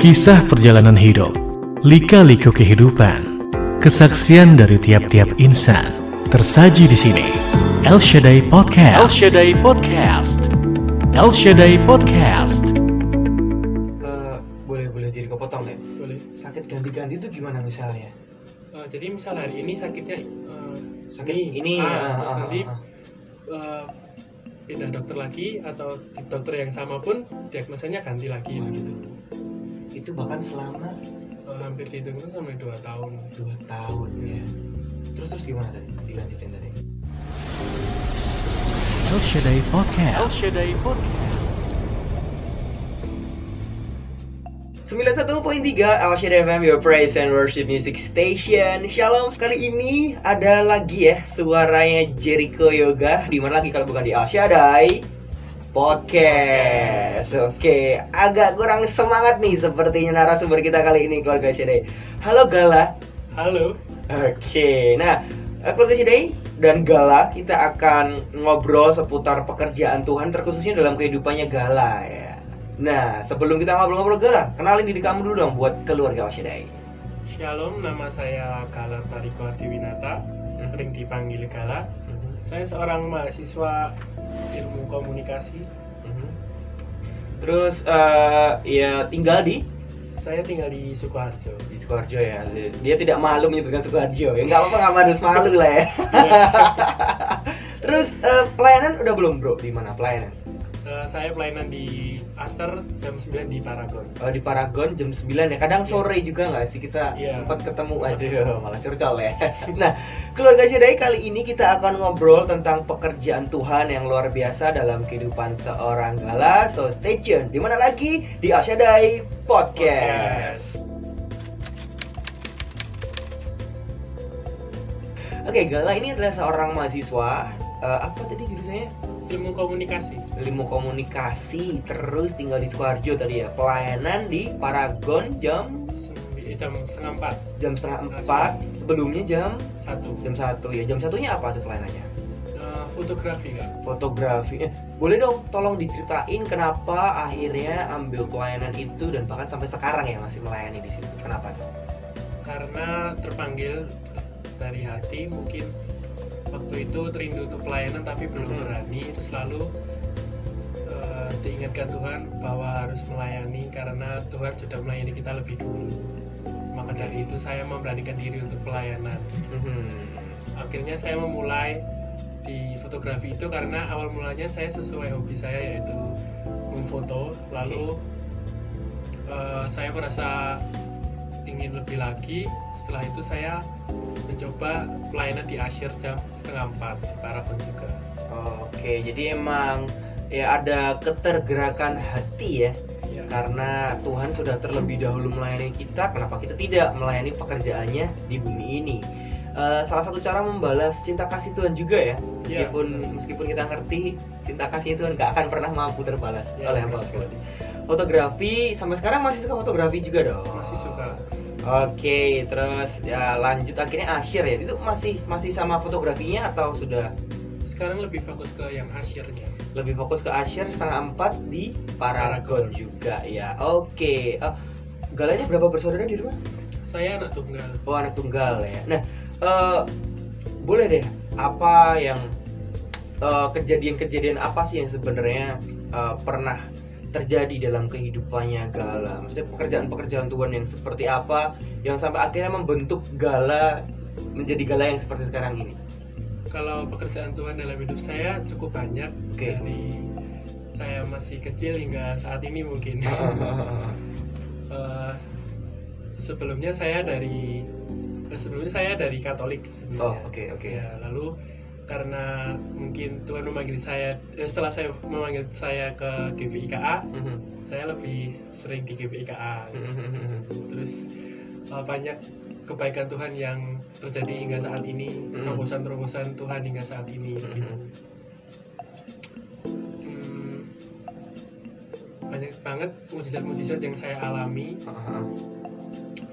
Kisah perjalanan hidup, lika-liku kehidupan, kesaksian dari tiap-tiap insan tersaji di sini. El Shaddai Podcast. El Shaddai Podcast. El Shaddai Podcast. Boleh jadi kepotong ya? Boleh. Sakit ganti-ganti itu gimana misalnya? Jadi misal hari ini sakitnya Sakit ini, terus nanti pindah dokter lagi atau dokter yang sama pun diagnosanya ganti lagi begitu. Itu bahkan selama Hampir dihitung itu sampai 2 tahun. 2 tahun ya. Terus gimana tadi? Dilanjutin tadi. El Shaddai Podcast. El Shaddai Podcast. 91.3 El Shaddai FM, your praise and worship music station. Shalom, sekali ini ada lagi ya suaranya Jericho Yoga. Di mana lagi kalau bukan di El Shaddai Podcast. Oke, agak kurang semangat nih sepertinya narasumber kita kali ini, keluarga Shaddai. Halo Gala. Halo. Oke, nah keluarga Shaddai dan Gala, kita akan ngobrol seputar pekerjaan Tuhan, terkhususnya dalam kehidupannya Gala ya. Nah, sebelum kita ngobrol-ngobrol Gala, kenalin diri kamu dulu dong buat keluarga El Shaddai. Shalom, nama saya Gala Tariko Adiwinata, sering dipanggil Gala. Saya seorang mahasiswa ilmu komunikasi. Terus ya tinggal di di Sukoharjo. Di Sukoharjo ya. Dia tidak malu menyebutkan Sukoharjo. Ya nggak apa-apa, nggak harus malu lah ya. Terus pelayanan udah belum bro? Di mana pelayanan? Saya pelayanan di Aster jam 9 di Paragon. Di Paragon jam 9 ya. Kadang sore juga nggak sih kita sempat ketemu. Aduh, malah curcol ya. Nah, keluarga Shaddai, kali ini kita akan ngobrol tentang pekerjaan Tuhan yang luar biasa dalam kehidupan seorang Gala. So stay tune. Di mana lagi? Di El Shaddai Podcast. Oke, Gala ini adalah seorang mahasiswa. Apa tadi jurusannya? Ilmu komunikasi, terus tinggal di Sukoharjo tadi ya. Pelayanan di Paragon jam 3:30. Jam 3:30. Sebelumnya jam 1. Jam 1 ya. Jam 1-nya apa tuh pelayanannya? Fotografi Kak. Fotografi. Boleh dong tolong diceritain kenapa akhirnya ambil pelayanan itu dan bahkan sampai sekarang ya masih melayani di situ. Kenapa tuh? Karena terpanggil dari hati, mungkin waktu itu terindu untuk pelayanan tapi belum berani, terus lalu diingatkan Tuhan bahwa harus melayani karena Tuhan sudah melayani kita lebih dulu. Maka dari itu saya memberanikan diri untuk pelayanan. Akhirnya saya memulai di fotografi itu karena awal mulanya saya sesuai hobi saya, yaitu memfoto. Lalu saya merasa ingin lebih lagi. Setelah itu saya mencoba pelayanan di Asyir jam 3:30 di Paragon juga. Oke, jadi emang ya ada ketergerakan hati ya. Karena Tuhan sudah terlebih dahulu melayani kita, kenapa kita tidak melayani pekerjaannya di bumi ini? Salah satu cara membalas cinta kasih Tuhan juga ya. Meskipun kita ngerti cinta kasih Tuhan gak akan pernah mampu terbalas oleh hamba Tuhan. Fotografi sampai sekarang masih suka fotografi juga dong? Masih suka. Oke, terus ya lanjut akhirnya Asyir ya. Itu masih sama fotografinya atau sudah? Sekarang lebih fokus ke yang Asyirnya. Lebih fokus ke Asyir 3:30 di Paragon juga ya. Oke. Galanya berapa bersaudara di rumah? Saya anak tunggal. Oh, anak tunggal ya. Nah, boleh deh, apa yang kejadian-kejadian apa sih yang sebenarnya pernah terjadi dalam kehidupannya Gala? Maksudnya pekerjaan-pekerjaan Tuhan yang seperti apa yang sampai akhirnya membentuk Gala menjadi Gala yang seperti sekarang ini? Kalau pekerjaan Tuhan dalam hidup saya cukup banyak. Dari saya masih kecil hingga saat ini mungkin. Sebelumnya saya dari Katolik sebenarnya. Oke. Ya, lalu karena mungkin Tuhan memanggil saya, setelah saya memanggil saya ke GBIKA, saya lebih sering di GBIKA. Terus banyak kebaikan Tuhan yang terjadi hingga saat ini, terobosan-terobosan Tuhan hingga saat ini. Banyak banget mujizat-mujizat yang saya alami,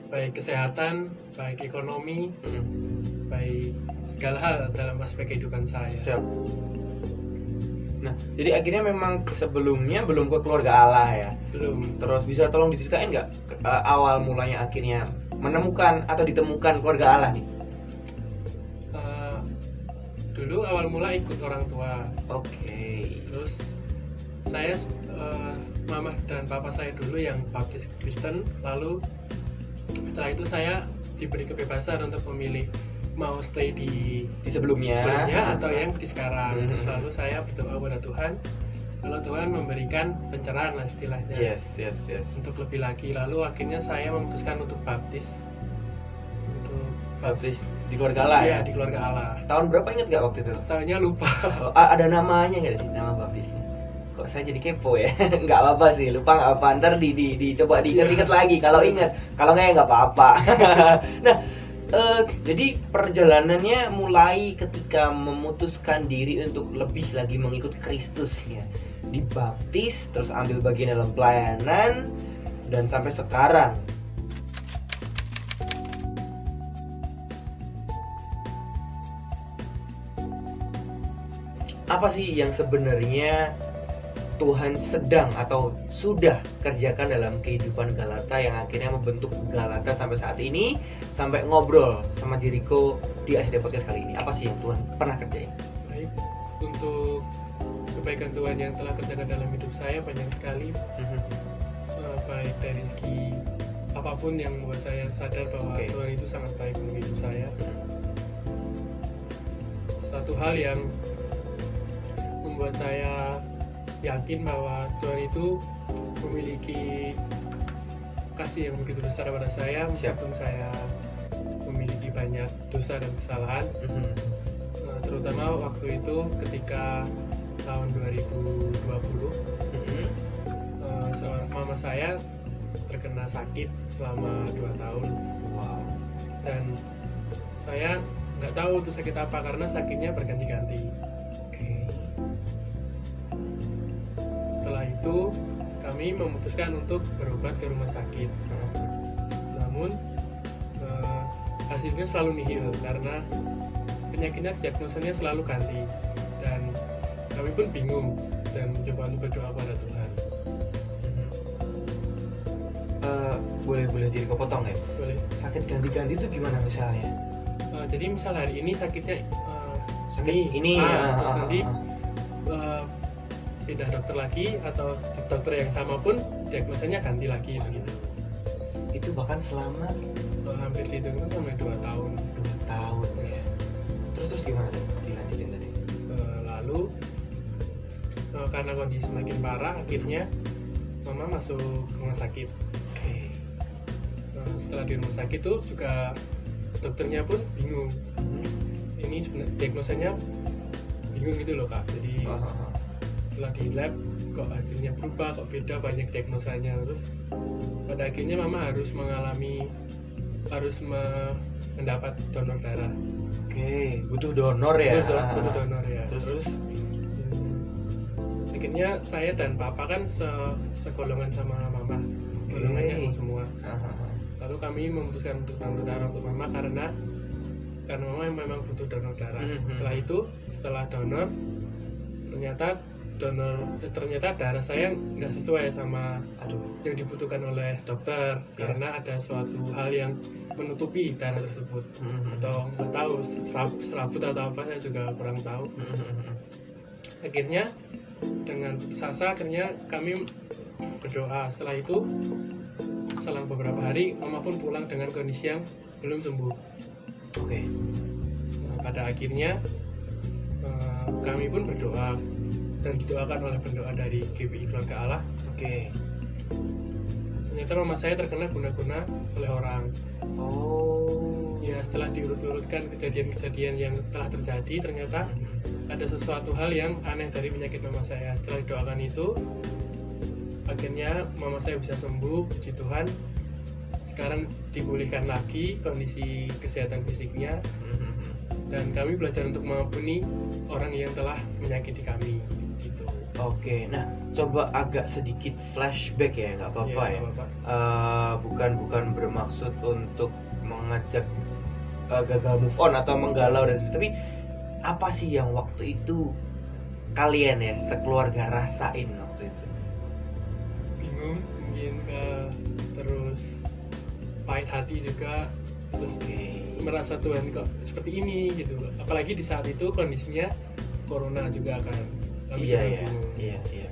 baik kesehatan, baik ekonomi, baik segala hal dalam aspek kehidupan saya. Siap. Nah, jadi akhirnya memang sebelumnya belum ke keluarga Allah ya? Belum. Terus bisa tolong diceritain nggak awal mulanya akhirnya menemukan atau ditemukan keluarga Allah nih? Dulu awal mula ikut orang tua. Oke. Terus saya mama dan papa saya dulu yang baptis Kristen, lalu setelah itu saya diberi kebebasan untuk memilih mau stay di sebelumnya atau yang di sekarang. Terus lalu saya berdoa kepada Tuhan, kalau Tuhan memberikan pencerahan lah istilahnya. Yes. Untuk lebih lagi, lalu akhirnya saya memutuskan untuk baptis di keluarga Allah ya? Di keluarga Allah. Tahun berapa ingat nggak waktu itu? Tahunnya lupa. Ada namanya nggak sih, nama baptisnya? Kok saya jadi kepo ya? Nggak apa-apa sih, lupa nggak apa, ntar dicoba diingat-ingat lagi. Kalau ingat, kalau nggak apa-apa. Nah, jadi perjalanannya mulai ketika memutuskan diri untuk lebih lagi mengikut Kristus ya, dibaptis, terus ambil bagian dalam pelayanan, dan sampai sekarang. Apa sih yang sebenarnya Tuhan sedang atau sudah kerjakan dalam kehidupan Galata yang akhirnya membentuk Galata sampai saat ini, sampai ngobrol sama Jericho di ACD Podcast kali ini? Apa sih yang Tuhan pernah kerjain? Baik, untuk kebaikan Tuhan yang telah kerjakan dalam hidup saya banyak sekali. Baik dari segi apapun yang membuat saya sadar bahwa Tuhan itu sangat baik untuk hidup saya. Satu hal yang membuat saya yakin bahwa Tuhan itu memiliki kasih yang begitu besar pada saya, meskipun saya memiliki banyak dosa dan kesalahan. Terutama waktu itu ketika tahun 2020, mama saya terkena sakit selama 2 tahun. Wow. Dan saya nggak tahu itu sakit apa karena sakitnya berganti-ganti. Setelah itu kami memutuskan untuk berobat ke rumah sakit. Namun hasilnya selalu nihil karena penyakitnya, diagnosanya selalu ganti, dan kami pun bingung dan mencoba untuk berdoa pada Tuhan. Boleh jadi kau potong ya? Boleh. Sakit ganti-ganti itu gimana misalnya? Jadi misal hari ini sakitnya ini nanti pindah dokter lagi, atau dokter yang sama pun diagnosanya ganti lagi begitu. Itu bahkan selama hampir dihitung sampai 2 tahun. 2 tahun ya. Terus gimana tuh? Dilanjutin tadi. Lalu karena kondisi semakin parah, akhirnya mama masuk rumah sakit. Setelah di rumah sakit tuh juga dokternya pun bingung. Ini sebenarnya diagnosanya bingung gitu loh Kak. Jadi setelah di lab kok hasilnya berubah, kok beda, banyak diagnosanya. Terus pada akhirnya mama harus mendapat donor darah. Butuh donor ya? Butuh donor ya. Terus akhirnya saya dan papa kan segolongan sama mama, golongannya semua. Lalu kami memutuskan untuk donor darah untuk mama karena mama memang butuh donor darah. Setelah donor, ternyata darah saya nggak sesuai sama yang dibutuhkan oleh dokter, karena ada suatu hal yang menutupi darah tersebut. Atau nggak tahu, serabut atau apa, saya juga kurang tahu. Akhirnya dengan putus asa, akhirnya kami berdoa. Setelah itu, selang beberapa hari, mama pun pulang dengan kondisi yang belum sembuh. Pada akhirnya kami pun berdoa dan didoakan oleh pendoa dari GPI Keluarga Allah. Ternyata mama saya terkena guna-guna oleh orang. Ya, setelah diurut-urutkan kejadian-kejadian yang telah terjadi, ternyata ada sesuatu hal yang aneh dari penyakit mama saya. Setelah didoakan itu, akhirnya mama saya bisa sembuh, puji Tuhan. Sekarang dipulihkan lagi kondisi kesehatan fisiknya, dan kami belajar untuk mengampuni orang yang telah menyakiti kami. Gitu. Nah coba agak sedikit flashback ya, nggak apa-apa ya. Bukan bermaksud untuk mengajak gagal move on atau menggalau dan sebagainya, tapi apa sih yang waktu itu kalian ya sekeluarga rasain waktu itu? Bingung mungkin, terus pahit hati juga, terus merasa Tuhan kok seperti ini gitu. Apalagi di saat itu kondisinya corona juga kan. Iya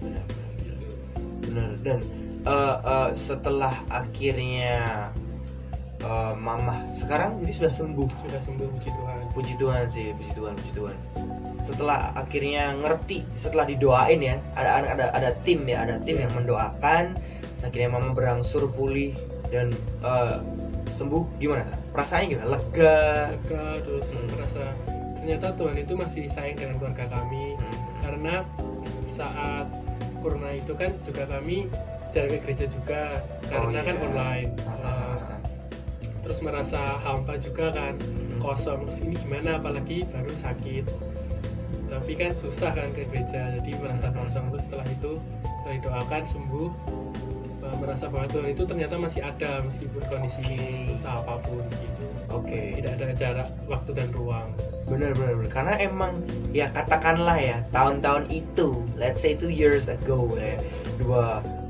benar. Dan setelah akhirnya Mama sekarang jadi sudah sembuh, puji Tuhan. Setelah akhirnya ngerti, setelah didoain ya, ada tim yang mendoakan, akhirnya Mama berangsur pulih dan sembuh. Gimana perasaannya, gimana? Lega terus merasa ternyata Tuhan itu masih sayang dengan keluarga kami. Karena saat corona itu kan juga kami jarang ke gereja juga karena kan online. Terus merasa hampa juga kan, kosong, terus ini gimana, apalagi baru sakit, tapi kan susah kan ke gereja, jadi merasa kosong. Terus setelah itu didoakan sembuh, merasa bahwa Tuhan itu ternyata masih ada meskipun kondisi susah apapun gitu. Tidak ada jarak waktu dan ruang. Benar. Karena emang ya katakanlah ya tahun-tahun itu, let's say 2 years ago ya,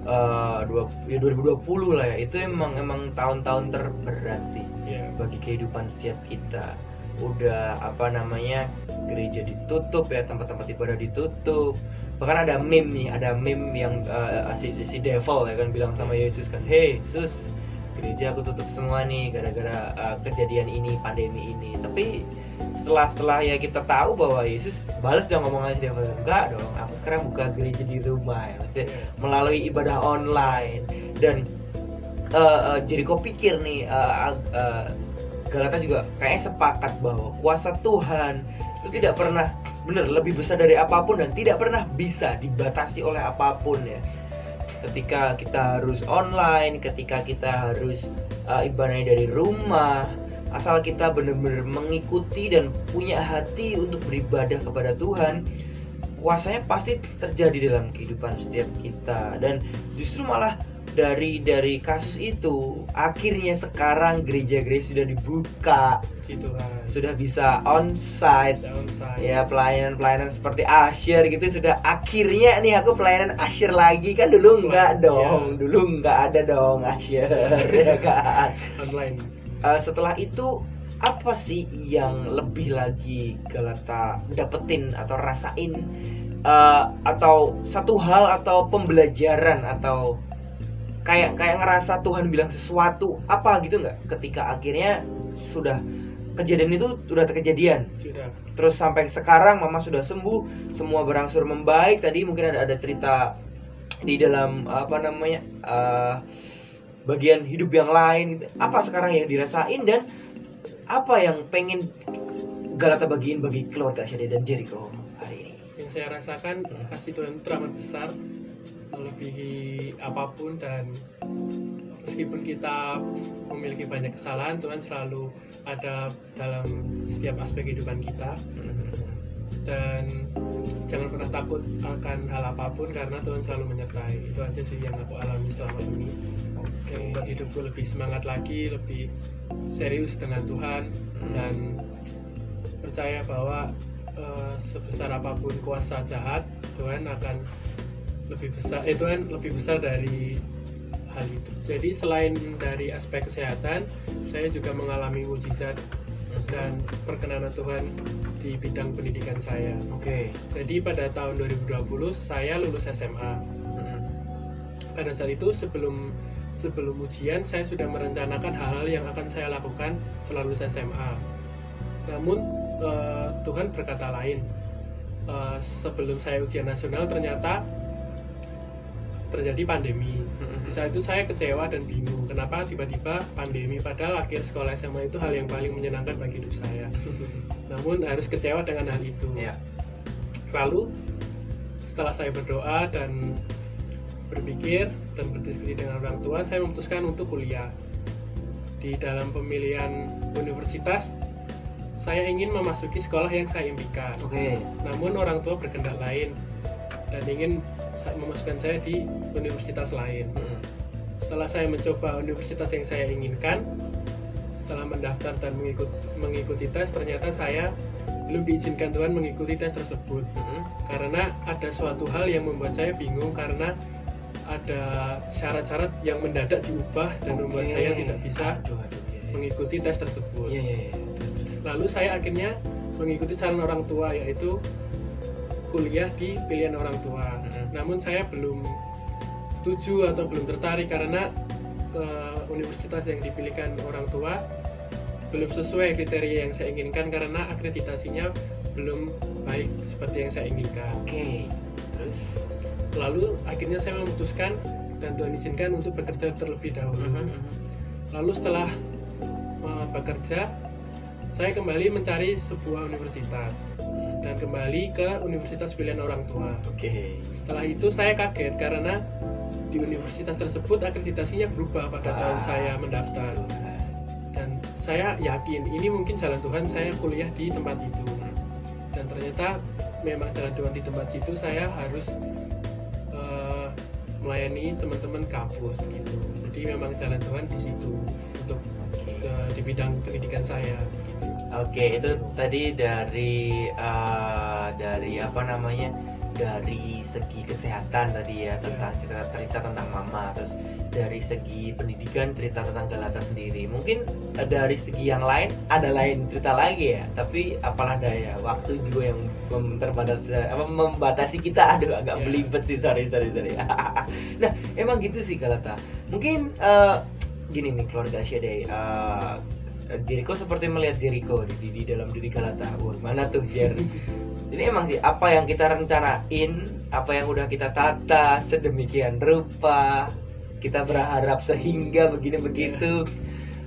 2020 lah ya, itu emang tahun-tahun terberat sih bagi kehidupan setiap kita. Udah gereja ditutup ya, tempat-tempat ibadah ditutup. Bahkan ada meme yang si devil ya kan bilang sama Yesus kan, "Hey Yesus, gereja aku tutup semua nih gara-gara kejadian ini, pandemi ini." Tapi setelah ya kita tahu bahwa Yesus balas dong ngomongan si devil, "Enggak dong, aku sekarang buka gereja di rumah ya, maksudnya melalui ibadah online." Dan Jericho pikir nih, Galata juga kayaknya sepakat bahwa kuasa Tuhan itu tidak pernah lebih besar dari apapun dan tidak pernah bisa dibatasi oleh apapun ya. Ketika kita harus online, ketika kita harus ibadahnya dari rumah, asal kita benar-benar mengikuti dan punya hati untuk beribadah kepada Tuhan, kuasanya pasti terjadi dalam kehidupan setiap kita. Dan justru malah dari kasus itu akhirnya sekarang gereja-gereja sudah dibuka, sudah bisa onsite ya, pelayanan seperti Asher gitu sudah. Akhirnya nih aku pelayanan Asher lagi, kan dulu enggak dong, dulu enggak ada dong Asher ya kan, online. Setelah itu apa sih yang lebih lagi Galata dapetin atau rasain, atau satu hal atau pembelajaran atau kayak ngerasa Tuhan bilang sesuatu apa gitu nggak ketika akhirnya sudah kejadian itu sudah terkejadian? Terus sampai sekarang Mama sudah sembuh, semua berangsur membaik. Tadi mungkin ada cerita di dalam bagian hidup yang lain gitu. Apa sekarang yang dirasain dan apa yang pengen Galata bagiin bagi keluarga Shade dan Jericho hari ini? Yang saya rasakan kasih Tuhan teramat besar, melebihi apapun, dan meskipun kita memiliki banyak kesalahan, Tuhan selalu ada dalam setiap aspek kehidupan kita. Dan jangan pernah takut akan hal apapun karena Tuhan selalu menyertai. Itu aja sih yang aku alami selama ini, yang membuat hidupku lebih semangat lagi, lebih serius dengan Tuhan, dan percaya bahwa sebesar apapun kuasa jahat, Tuhan akan Tuhan lebih besar dari hal itu. Jadi selain dari aspek kesehatan, saya juga mengalami mujizat dan perkenanan Tuhan di bidang pendidikan saya. Jadi pada tahun 2020 saya lulus SMA. Pada saat itu sebelum ujian saya sudah merencanakan hal-hal yang akan saya lakukan setelah lulus SMA. Namun Tuhan berkata lain. Sebelum saya ujian nasional ternyata terjadi pandemi. Di saat itu saya kecewa dan bingung kenapa tiba-tiba pandemi, padahal akhir sekolah SMA itu hal yang paling menyenangkan bagi hidup saya. Namun harus kecewa dengan hal itu. Lalu setelah saya berdoa dan berpikir dan berdiskusi dengan orang tua, saya memutuskan untuk kuliah. Di dalam pemilihan universitas, saya ingin memasuki sekolah yang saya impikan. Namun orang tua berkehendak lain dan ingin memasukkan saya di universitas lain. Setelah saya mencoba universitas yang saya inginkan, setelah mendaftar dan mengikuti tes, ternyata saya belum diizinkan Tuhan mengikuti tes tersebut. Karena ada suatu hal yang membuat saya bingung, karena ada syarat-syarat yang mendadak diubah dan membuat saya tidak bisa mengikuti tes tersebut. Lalu saya akhirnya mengikuti saran orang tua, yaitu kuliah di pilihan orang tua. Namun saya belum setuju atau belum tertarik karena universitas yang dipilihkan orang tua belum sesuai kriteria yang saya inginkan, karena akreditasinya belum baik seperti yang saya inginkan. Terus lalu akhirnya saya memutuskan dan Tuhan izinkan untuk bekerja terlebih dahulu. Lalu setelah bekerja, saya kembali mencari sebuah universitas dan kembali ke universitas pilihan orang tua. Setelah itu saya kaget karena di universitas tersebut akreditasinya berubah pada tahun saya mendaftar. Dan saya yakin ini mungkin jalan Tuhan, saya kuliah di tempat itu. Dan ternyata memang jalan Tuhan di tempat situ, saya harus melayani teman-teman kampus gitu. Jadi memang jalan Tuhan di situ untuk di bidang pendidikan saya. Itu tadi dari apa namanya, dari segi kesehatan tadi ya, tentang cerita tentang mama, terus dari segi pendidikan cerita tentang Galata sendiri. Mungkin dari segi yang lain ada lain cerita lagi ya, tapi apalah daya, waktu juga yang membatasi kita. Agak belibet sih, sorry. Nah emang gitu sih Galata. Mungkin gini nih keluarga Al-Shaddai, Jericho seperti melihat Jericho di dalam diri Galata. Mana tuh Jer? Jadi emang sih apa yang kita rencanain, apa yang udah kita tata sedemikian rupa, kita berharap sehingga begini begitu.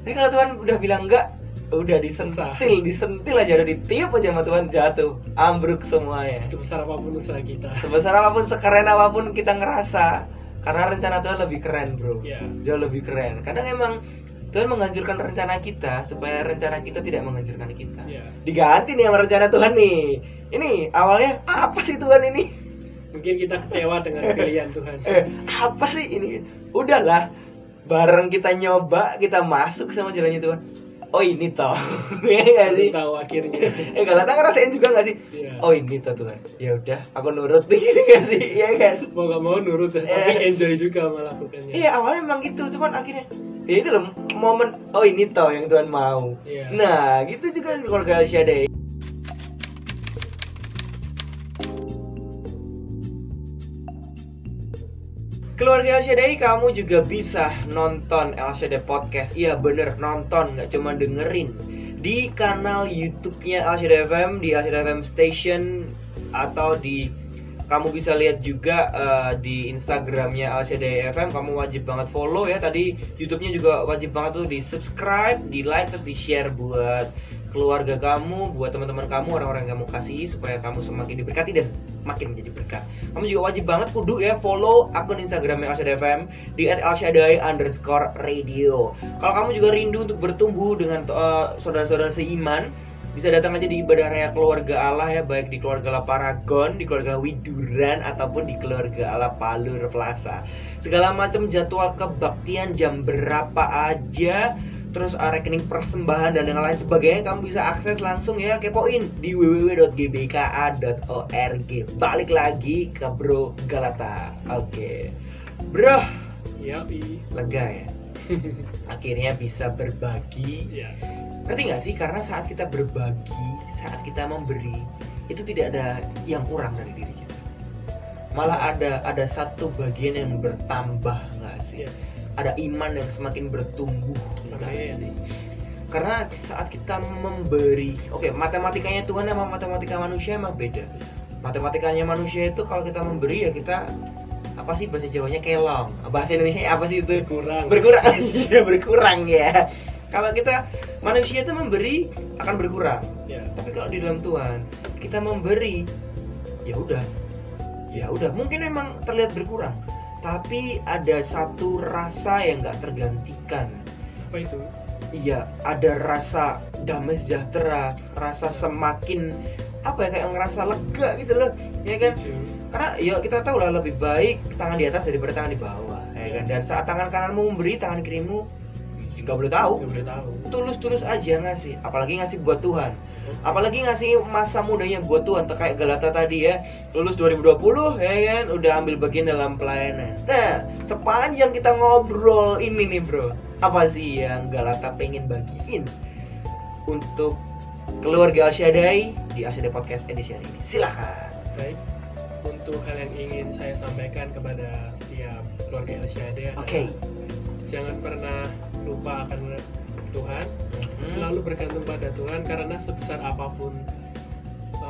Tapi kalau Tuhan udah bilang enggak, udah disentil aja, udah ditiup aja sama Tuhan, jatuh, ambruk semuanya. Sebesar apapun usaha kita, sebesar apapun, sekeren apapun kita ngerasa, karena rencana Tuhan lebih keren bro, jauh lebih keren. Kadang emang Tuhan menghancurkan rencana kita supaya rencana kita tidak menghancurkan kita. Diganti nih sama rencana Tuhan nih. Ini awalnya apa sih Tuhan ini? Mungkin kita kecewa dengan pilihan Tuhan. Apa sih ini? Udahlah, bareng kita nyoba, kita masuk sama jalannya Tuhan. Oh ini toh, ya nggak sih? Tahu akhirnya. Galata ngerasain juga nggak sih? Oh ini toh Tuhan. Ya udah, aku nurut nih, nggak sih? Iya kan? Mau nggak mau nurut, tapi enjoy juga melakukannya. Iya awalnya memang gitu, cuman akhirnya ya itu loh momen. Oh ini toh yang Tuhan mau. Nah gitu juga keluarga Al-Shaddai. Keluarga Al-Shaddai, kamu juga bisa nonton Al-Shaddai Podcast. Iya bener, nonton, nggak cuma dengerin. Di kanal YouTube-nya Al-Shaddai FM, di Al-Shaddai FM Station, atau kamu bisa lihat juga di Instagramnya Al-Shaddai FM. Kamu wajib banget follow ya. Tadi YouTube-nya juga wajib banget tuh di subscribe, di like, terus di share buat keluarga kamu, buat teman-teman kamu, orang-orang yang kamu kasihi, supaya kamu semakin diberkati dan makin menjadi berkat. Kamu juga wajib banget kudu ya follow akun Instagramnya Al-Shaddai FM di @alshaddai_radio. Kalau kamu juga rindu untuk bertumbuh dengan saudara-saudara seiman, bisa datang aja di ibadah raya keluarga Allah ya, baik di keluarga Allah Paragon, di keluarga Allah Widuran, ataupun di keluarga Allah Palur Plaza. Segala macam jadwal kebaktian jam berapa aja, terus rekening persembahan dan yang lain sebagainya, kamu bisa akses langsung ya, kepoin di www.gbka.org. Balik lagi ke Bro Galata. Oke. Bro. Lega ya. Akhirnya bisa berbagi. Ngerti gak sih? Karena saat kita berbagi, saat kita memberi, itu tidak ada yang kurang dari diri kita. Malah ada satu bagian yang bertambah, gak sih? Ada iman yang semakin bertumbuh. Karena saat kita memberi, matematikanya Tuhan sama matematika manusia emang beda. Matematikanya manusia itu kalau kita memberi ya kita, apa sih bahasa Jawanya, kelong. Bahasa Indonesia apa sih itu? Berkurang. Ya berkurang ya. Kalau kita manusia itu memberi akan berkurang. Tapi kalau di dalam Tuhan kita memberi, ya udah. Mungkin emang terlihat berkurang, tapi ada satu rasa yang gak tergantikan. Apa itu? Iya, ada rasa damai sejahtera, rasa semakin kayak ngerasa lega gitu loh, ya kan? Karena ya kita tahu lah, lebih baik tangan di atas daripada tangan di bawah, ya kan? Dan saat tangan kananmu memberi, tangan kirimu nggak boleh tahu. Tulus-tulus aja ngasih, apalagi ngasih buat Tuhan. Apalagi ngasih masa mudanya buat Tuhan, kayak Galata tadi ya, lulus 2020 ya kan, udah ambil bagian dalam pelayanan. Nah, sepanjang kita ngobrol ini nih bro, apa sih yang Galata pengen bagiin untuk keluarga Al-Shaddai di Al-Shaddai Podcast edisi hari ini? Silakan. Baik, untuk hal yang ingin saya sampaikan kepada setiap keluarga Al-Shaddai adalah jangan pernah lupa akan Tuhan, selalu bergantung pada Tuhan, karena sebesar apapun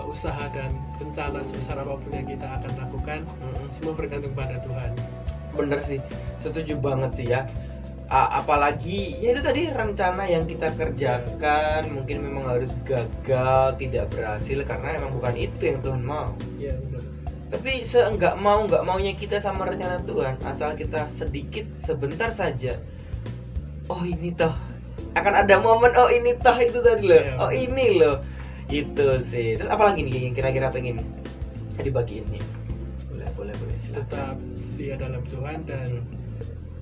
usaha dan rencana, sebesar apapun yang kita akan lakukan, semua bergantung pada Tuhan. Bener sih, setuju banget sih ya. Apalagi ya itu tadi, rencana yang kita kerjakan mungkin memang harus gagal, tidak berhasil karena emang bukan itu yang Tuhan mau. Iya benar. Tapi nggak maunya kita sama rencana Tuhan, asal kita sedikit sebentar saja, oh ini toh akan ada momen, oh ini toh itu tadi loh, oh ini loh, itu sih. Terus apalagi nih yang kira-kira pengen dibagiin nih? Boleh silakan. Tetap setia dalam Tuhan dan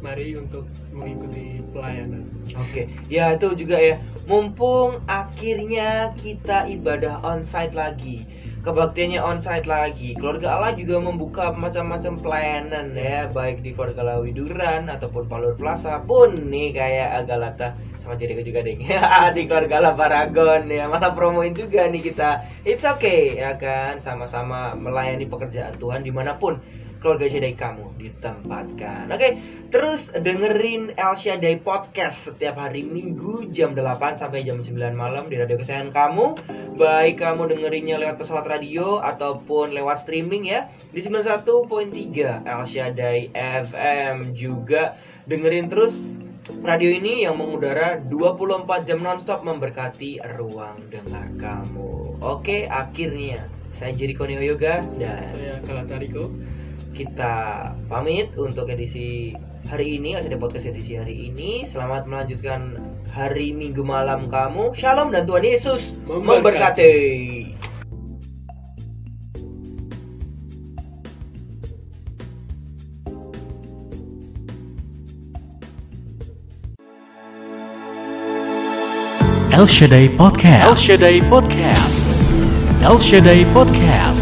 mari untuk mengikuti pelayanan. Oke, ya itu juga ya. Mumpung akhirnya kita ibadah onsite lagi, kebaktiannya onsite lagi, keluarga Allah juga membuka macam-macam pelayanan ya, baik di keluarga Allah Widuran ataupun Palur Plaza pun nih kayak Galata sama Jericho juga deh di keluarga Allah Paragon ya, malah promoin juga nih kita. It's okay ya kan, sama-sama melayani pekerjaan Tuhan dimanapun keluarga Shaddai kamu ditempatkan. Oke, terus dengerin El Shaddai Podcast setiap hari Minggu jam 8 sampai jam 9 malam di radio kesayangan kamu. Baik kamu dengerinnya lewat pesawat radio ataupun lewat streaming ya, di 91.3 El Shaddai FM. Juga dengerin terus radio ini yang mengudara 24 jam nonstop memberkati ruang dengar kamu. Oke, akhirnya saya Jericho Yoga dan saya Galata Riko. Kita pamit untuk edisi hari ini, ada podcast edisi hari ini. Selamat melanjutkan hari Minggu malam kamu. Shalom dan Tuhan Yesus memberkati. El Shaddai Podcast. El Shaddai Podcast. El Shaddai Podcast.